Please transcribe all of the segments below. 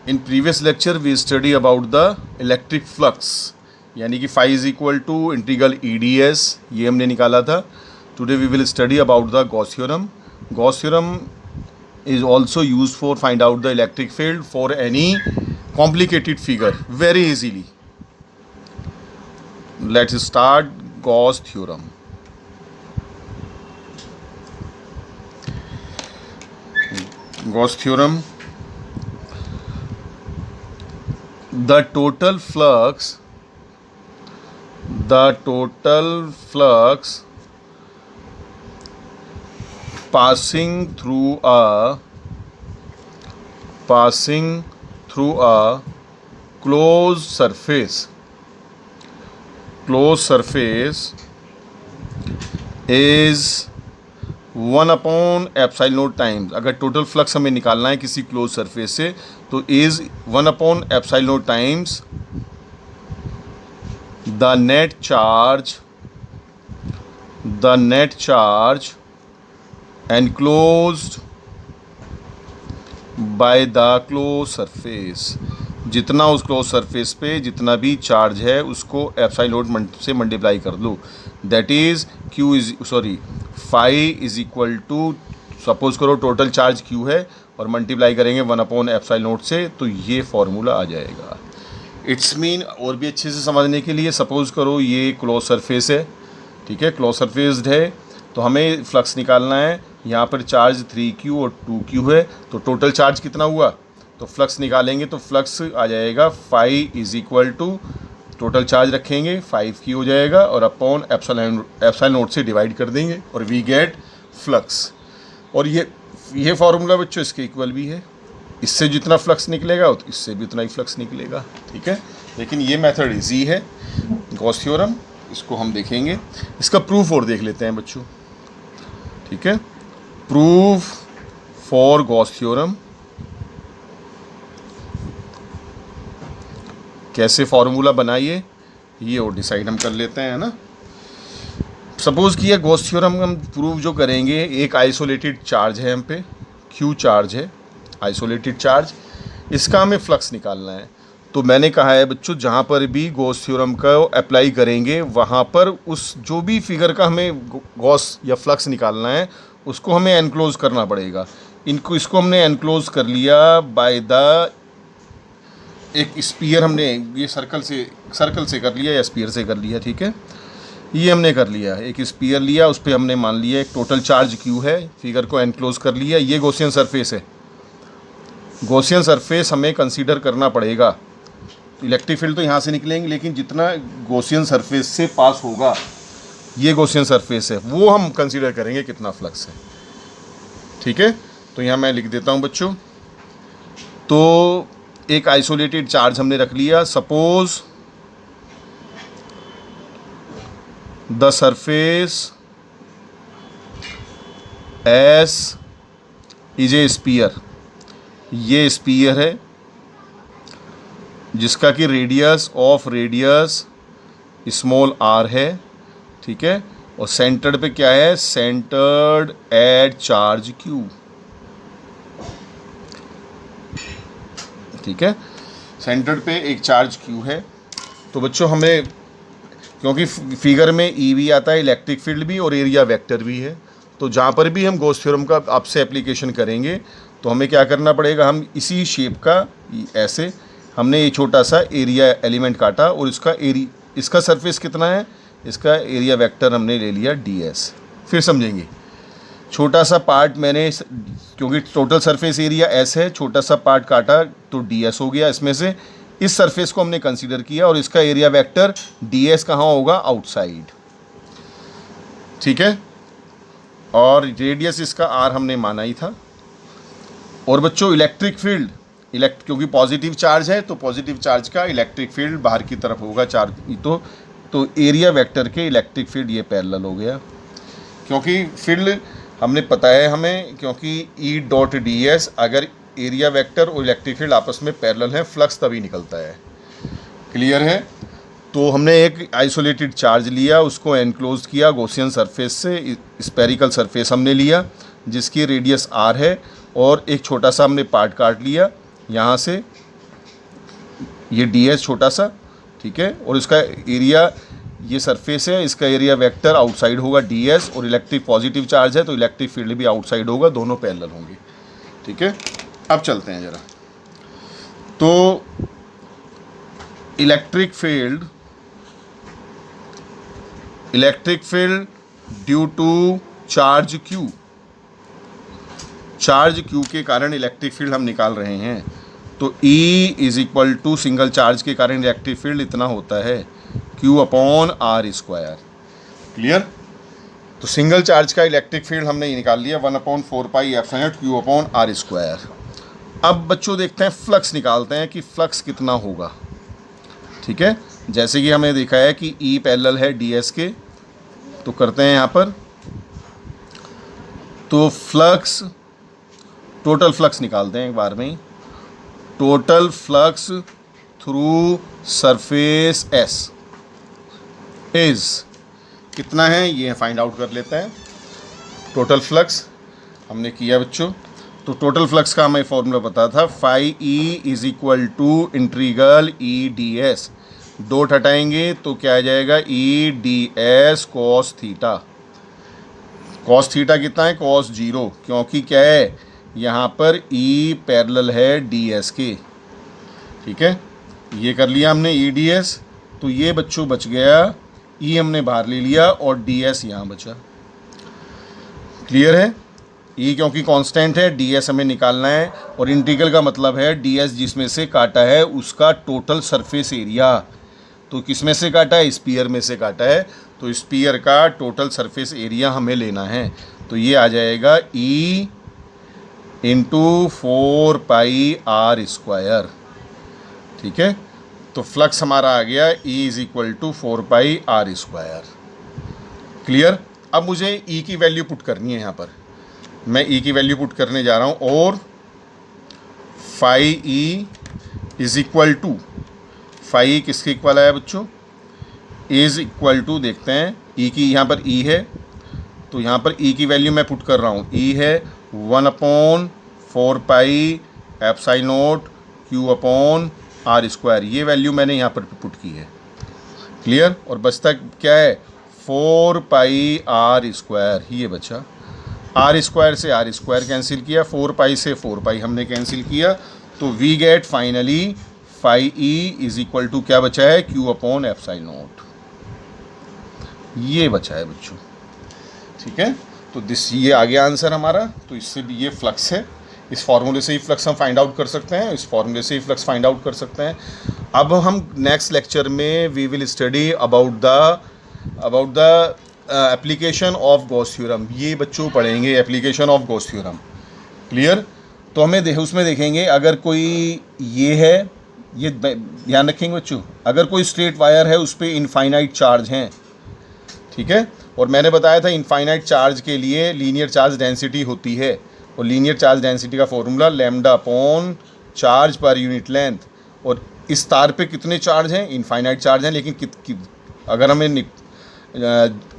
In previous lecture we study about the electric flux, यानी कि phi is equal to integral EDS, ये हमने निकाला था. Today we will study about the Gauss theorem. Gauss theorem is also used for find out the electric field for any complicated figure very easily. Let's start Gauss theorem. Gauss theorem. The total flux passing through a closed surface is 1/epsilon times. अगर total flux हमें निकालना है किसी close surface से तो is 1/epsilon times the net charge enclosed by the closed surface. जितना उस close surface पे जितना भी चार्ज है उसको एप्सिलॉन से मल्टीप्लाई कर दो. That is phi is equal to, suppose करो टोटल चार्ज Q है और मल्टीप्लाई करेंगे 1/epsilon से, तो ये फॉर्मूला आ जाएगा. इट्स मीन और भी अच्छे से समझने के लिए, सपोज करो ये क्लोज सरफेस है, ठीक है, क्लोज सरफेस्ड है, तो हमें फ्लक्स निकालना है. यहाँ पर चार्ज 3Q और 2Q है, तो टोटल चार्ज कितना हुआ, तो फ्लक्स निकालेंगे तो फ्लक्स आ जाएगा phi is equal to, total charge रखेंगे 5Q हो जाएगा और अपॉन एप्सिलॉन से डिवाइड कर देंगे और वी गेट फ्लक्स. और ये फार्मूला बच्चों इसके इक्वल भी है. इससे जितना फ्लक्स निकलेगा तो इससे भी उतना ही फ्लक्स निकलेगा, ठीक है. लेकिन ये मेथड इजी है गॉस थ्योरम, इसको हम देखेंगे. इसका प्रूफ और देख लेते हैं बच्चों, ठीक है. Proof for Gauss theorem. कैसे फॉर्मूला बनाइए ये और डिसाइड हम कर लेते हैं, है ना. सपोज कि ये गॉस थ्योरम हम प्रूफ जो करेंगे, एक आइसोलेटेड चार्ज है, हम पे Q चार्ज है, आइसोलेटेड चार्ज, इसका हमें फ्लक्स निकालना है. तो मैंने कहा है बच्चों, जहाँ पर भी गॉस थ्योरम का अप्लाई करेंगे वहाँ पर उस जो भी फिगर का हमें गॉस या फ्लक्स निकालना है उसको हमें एनक्लोज करना पड़ेगा. इसको हमने एनक्लोज कर लिया बाय द एक स्पीयर, हमने ये सर्कल से कर लिया या स्पीयर से कर लिया, ठीक है. ये हमने कर लिया, एक स्पीयर लिया, उस पर हमने मान लिया एक टोटल चार्ज Q है, फिगर को एनक्लोज कर लिया. ये गॉसियन सरफेस है, गॉसियन सरफेस हमें कंसीडर करना पड़ेगा. इलेक्ट्रिक फील्ड तो यहाँ से निकलेंगे, लेकिन जितना गॉसियन सरफेस से पास होगा, ये गॉसियन सरफेस है, वो हम कंसीडर करेंगे कितना फ्लक्स है, ठीक है. तो यहाँ मैं लिख देता हूँ बच्चों. तो एक आइसोलेटेड चार्ज हमने रख लिया. Suppose the surface S is a sphere. ये स्पीयर है जिसका कि रेडियस स्मॉल r है, ठीक है. और सेंटर्ड पे क्या है, सेंटर्ड एट चार्ज Q, ठीक है. सेंटर्ड पे एक चार्ज Q है. तो बच्चों हमें, क्योंकि फिगर में E भी आता है, इलेक्ट्रिक फील्ड भी और एरिया वेक्टर भी है, तो जहाँ पर भी हम गॉस थ्योरम का आपसे एप्लीकेशन करेंगे तो हमें क्या करना पड़ेगा, हम इसी शेप का ऐसे हमने ये छोटा सा एरिया एलिमेंट काटा और इसका सरफेस कितना है, इसका एरिया वेक्टर हमने ले लिया DS. फिर समझेंगे. छोटा सा पार्ट मैंने, क्योंकि टोटल सरफेस एरिया S है, छोटा सा पार्ट काटा तो DS हो गया. इसमें से इस सरफेस को हमने कंसीडर किया और इसका एरिया वेक्टर DS कहाँ होगा, आउटसाइड, ठीक है. और रेडियस इसका R हमने माना ही था. और बच्चों इलेक्ट्रिक फील्ड, क्योंकि पॉजिटिव चार्ज है तो पॉजिटिव चार्ज का इलेक्ट्रिक फील्ड बाहर की तरफ होगा चार्ज, तो एरिया वेक्टर के इलेक्ट्रिक फील्ड ये पैरेलल हो गया. क्योंकि फील्ड हमने पता है हमें, क्योंकि E.ds अगर एरिया वेक्टर और इलेक्ट्रिक फील्ड आपस में पैरेलल है, फ्लक्स तभी निकलता है. क्लियर है. तो हमने एक आइसोलेटेड चार्ज लिया, उसको एनक्लोज किया गॉसियन सरफेस से, स्पेरिकल सरफेस हमने लिया जिसकी रेडियस R है, और एक छोटा सा हमने पार्ट काट लिया यहाँ से ये ds छोटा सा, ठीक है, और इसका एरिया, ये सरफेस है, इसका एरिया वेक्टर आउटसाइड होगा ds, और इलेक्ट्रिक पॉजिटिव चार्ज है तो इलेक्ट्रिक फील्ड भी आउटसाइड होगा, दोनों पैरेलल होंगे, ठीक है। अब चलते हैं ज़रा, तो electric field due to charge Q, charge Q के कारण इलेक्ट्रिक फील्ड हम निकाल रहे हैं। तो E is equal to single charge के कारण इलेक्ट्रिक फील्ड इतना होता है Q/r²। क्लियर? तो सिंगल चार्ज का इलेक्ट्रिक फील्ड हमने ये निकाल लिया 1/4πε0 Q/r²। अब बच्चों देखते हैं फ्लक्स निकालते हैं कि फ्लक्स कितना होगा, ठीक है। जैसे कि हमने देखा है कि E पैरेलल है ds के, तो करते हैं यहाँ पर, तो फ्लक्स, टोटल फ्लक्स निकालते हैं एक बार में ही। Total flux through surface S is कितना है, ये फाइंड आउट कर लेते हैं। टोटल फ्लक्स हमने किया बच्चों, तो टोटल फ्लक्स का हमें फॉर्मूला पता था, phi E is equal to integral E ds। Dot हटाएंगे तो क्या आ जाएगा, E ds cos theta. cos theta कितना है, cos 0, क्योंकि क्या है यहाँ पर E पैरेलल है ds के, ठीक है। ये कर लिया हमने E ds, तो ये बच्चों बच गया, E हमने बाहर ले लिया और ds यहाँ बचा। क्लियर है? E क्योंकि कांस्टेंट है, ds हमें निकालना है, और इंटीग्रल का मतलब है ds जिसमें से काटा है उसका टोटल सरफेस एरिया। तो किस में से काटा है, स्पीयर में से काटा है, तो स्पीयर का टोटल सरफेस एरिया हमें लेना है। तो ये आ जाएगा E × 4πr², ठीक है। तो फ्लक्स हमारा आ गया E is equal to 4πr²। Clear? अब मुझे E की वैल्यू पुट करनी है, यहाँ पर मैं E की वैल्यू पुट करने जा रहा हूँ, और phi E is equal to, phi किसके इक्वल आया बच्चों, इज इक्वल टू, देखते हैं E की, यहाँ पर E है, तो यहाँ पर E की वैल्यू मैं पुट कर रहा हूँ, E है 1/4πε0 Q/r²। ये वैल्यू मैंने यहाँ पर पुट की है। क्लियर? और बचता क्या है, 4πr², ये बचा। r² से r² कैंसिल किया, 4π से 4π हमने कैंसिल किया, तो we get finally phi E is equal to क्या बचा है, Q/ε0। ये बचा है बच्चों, ठीक है। तो ये आ गया आंसर हमारा। तो इससे भी ये फ्लक्स है, इस फार्मूले से ही फ्लक्स हम फाइंड आउट कर सकते हैं, इस फार्मूले से ही फ्लक्स फाइंड आउट कर सकते हैं। अब हम नेक्स्ट लेक्चर में we will study about the application of Gauss theorem. ये बच्चों पढ़ेंगे application of Gauss theorem. Clear? तो हमें उसमें देखेंगे, अगर कोई ये है, ये ध्यान रखेंगे बच्चों, अगर कोई स्ट्रेट वायर है उस पर इनफाइनाइट चार्ज हैं, ठीक है, और मैंने बताया था इनफाइनाइट चार्ज के लिए लीनियर चार्ज डेंसिटी होती है, और लीनियर चार्ज डेंसिटी का फॉर्मूला λ/चार्ज पर यूनिट लेंथ। और इस तार पे कितने चार्ज हैं, इनफाइनाइट चार्ज हैं, लेकिन अगर हमें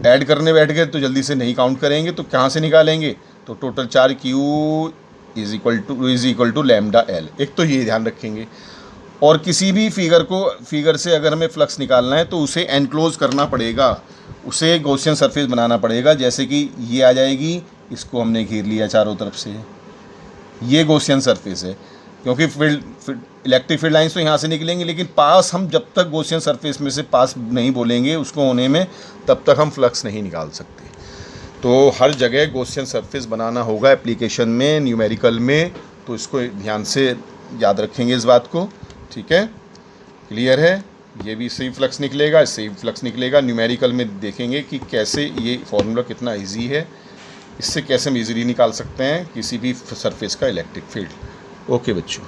ऐड करने बैठ गए तो जल्दी से नहीं काउंट करेंगे, तो कहाँ से निकालेंगे, तो total charge Q is equal to λL। एक तो ये ध्यान रखेंगे। और किसी भी फिगर से अगर हमें फ्लक्स निकालना है तो उसे एनक्लोज करना पड़ेगा, उसे गॉसियन सरफेस बनाना पड़ेगा। जैसे कि ये आ जाएगी, इसको हमने घेर लिया चारों तरफ से, ये गॉसियन सरफेस है, क्योंकि इलेक्ट्रिक फील्ड लाइंस तो यहाँ से निकलेंगी, लेकिन पास हम जब तक गॉसियन सरफेस में से पास नहीं बोलेंगे उसको होने में, तब तक हम फ्लक्स नहीं निकाल सकते। तो हर जगह गॉसियन सरफेस बनाना होगा एप्लीकेशन में, न्यूमेरिकल में, तो इसको ध्यान से याद रखेंगे इस बात को, ठीक है। क्लियर है? ये भी सही फ्लक्स निकलेगा, इससे ही फ्लक्स निकलेगा। न्यूमेरिकल में देखेंगे कि कैसे ये फॉर्मूला कितना इजी है, इससे कैसे हम इजीली निकाल सकते हैं किसी भी सरफेस का इलेक्ट्रिक फील्ड। ओके बच्चों।